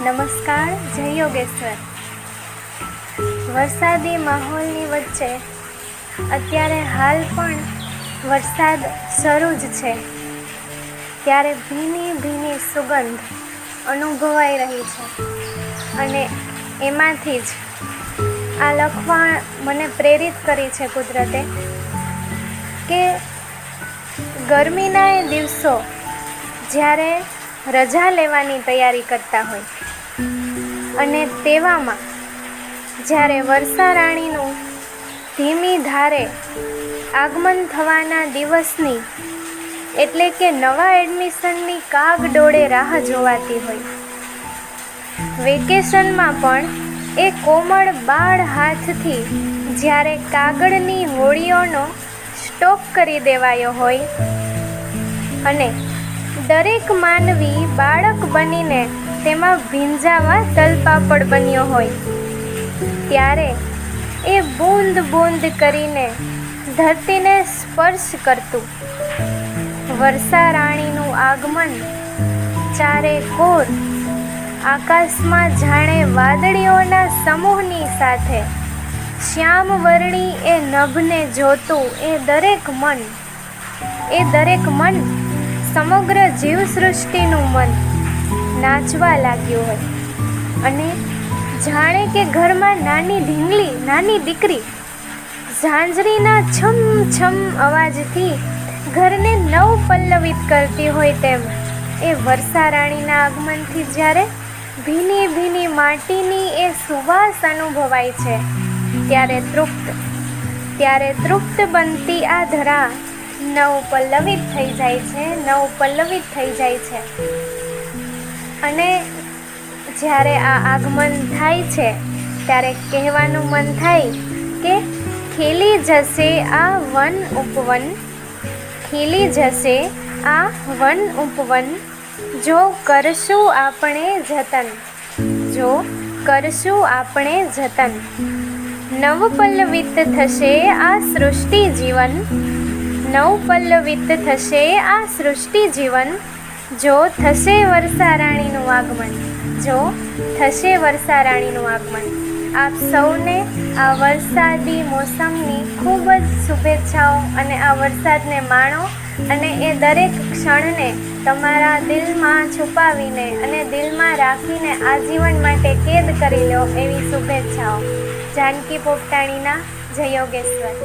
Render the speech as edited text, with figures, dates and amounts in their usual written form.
નમસ્કાર, જય યોગેશ્વર. વરસાદી માહોલની વચ્ચે અત્યારે હાલ પણ વરસાદ શરૂ જ છે, ત્યારે ભીની ભીની સુગંધ અનુભવાઈ રહી છે અને એમાંથી જ આ લખવા મને પ્રેરિત કરી છે કુદરતે કે ગરમીના એ દિવસો જ્યારે રજા લેવાની તૈયારી કરતા હોય અને તેવામાં જ્યારે વર્ષા રાણીનું ધીમી ધારે આગમન થવાના દિવસની એટલે કે નવા એડમિશનની કાગડોળે રાહ જોવાતી હોય, વેકેશનમાં પણ એ કોમળ બાળ હાથથી જ્યારે કાગળની હોડીઓનો સ્ટોક કરી દેવાયો હોય અને દરેક માનવી બાળક બનીને તેમાં ભીંજાવા તલપાપડ બન્યો હોય, ત્યારે એ બૂંદ બૂંદ કરીને ધરતીને સ્પર્શ કરતું વર્ષા રાણીનું આગમન ચારે કોર આકાશમાં જાણે વાદળીઓના સમૂહની સાથે શ્યામ વર્ણી એ નભને જોતું એ દરેક મન સમગ્ર જીવસૃષ્ટિનું મન નાચવા લાગ્યું હોય અને જાણે કે ઘરમાં નાની ઢીંગલી, નાની દીકરી ઝાંઝરીના છમ છમ અવાજથી ઘરને નવ પલ્લવિત કરતી હોય તેમ એ વર્ષા રાણીના આગમનથી જ્યારે ભીની ભીની માટીની એ સુવાસ અનુભવાય છે, ત્યારે તૃપ્ત બનતી આ ધરા નવ પલ્લવિત થઈ જાય છે અને જ્યારે આ આગમન થાય છે ત્યારે કહેવાનું મન થાય કે ખીલી જશે આ વન ઉપવન, જો કરશું આપણે જતન, નવ પલ્લવિત થશે આ સૃષ્ટિ જીવન, જો થશે વર્ષા રાણીનું આગમન. આપ સૌને આ વરસાદી મોસમની ખૂબ જ શુભેચ્છાઓ અને આ વરસાદને માણો અને એ દરેક ક્ષણને તમારા દિલમાં છુપાવીને અને દિલમાં રાખીને આજીવન માટે કેદ કરી લો એવી શુભેચ્છાઓ. જાનકી પોપટાણીના જય યોગેશ્વર.